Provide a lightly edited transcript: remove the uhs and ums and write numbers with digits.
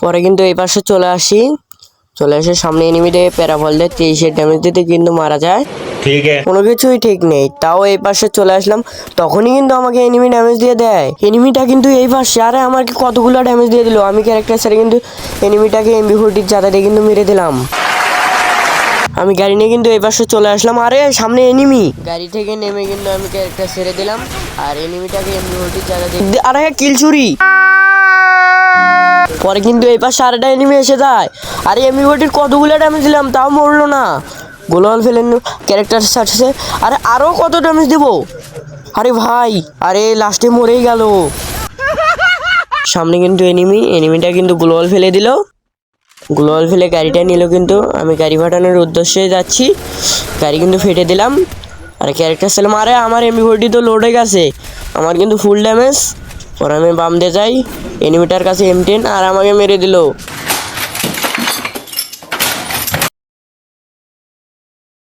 পরে কিন্তু এই পাশে চলে আসি, চলে এসে সামনে এনিমিতে প্যারাবল দিয়ে 23 ড্যামেজ দিতে কিন্তু মারা যায়। ठीक है। কোনো কিছুই ঠিক নেই, তাও এই পাশে চলে আসলাম, তখনই কিন্তু আমাকে এনিমি ড্যামেজ দিয়ে দেয়। এনিমিটা কিন্তু এই পাশে, আরে আমাকে কতগুলো ড্যামেজ দিয়ে দিল। আমি ক্যারেক্টার ছেড়ে কিন্তু এনিমিটাকে MP40 চাঁদা দিয়ে কিন্তু মেরে দিলাম। আমি গাড়ি নিয়ে কিন্তু এই পাশে চলে আসলাম, আরে সামনে এনিমি। গাড়ি থেকে নেমে কিন্তু আমি ক্যারেক্টার ছেড়ে দিলাম আর এনিমিটাকে MP40 চাঁদা দিয়ে, আরে কিল চুরি। পরে কিন্তু এই পাশে আরেকটা এনিমি এসে যায়, আরে MP40 কতগুলো ড্যামেজ দিলাম তাও মরলো না। গোলাল ফেলেন ক্যারেক্টার সাথে, আরে আরো কত ড্যামেজ দেবো, আরে ভাই, আরে লাস্টে মরেই গেল। সামনে কিন্তু এনিমিটা কিন্তু গ্লোয়াল ফেলে দিল, গ্লোয়াল ফেলে গাড়িটা নিল। কিন্তু আমি গাড়ি ফাটানোর উদ্দেশ্যে যাচ্ছি, গাড়ি কিন্তু ফেটে দিলাম। আরে ক্যারেক্টার ছিলাম, আরে আমার MP40 তো লোড হয়ে গেছে, আমার কিন্তু ফুল ড্যামেজ। পরে আমি বাম দিয়ে যাই, এনিমিটার কাছে M10 আর আমাকে মেরে দিল।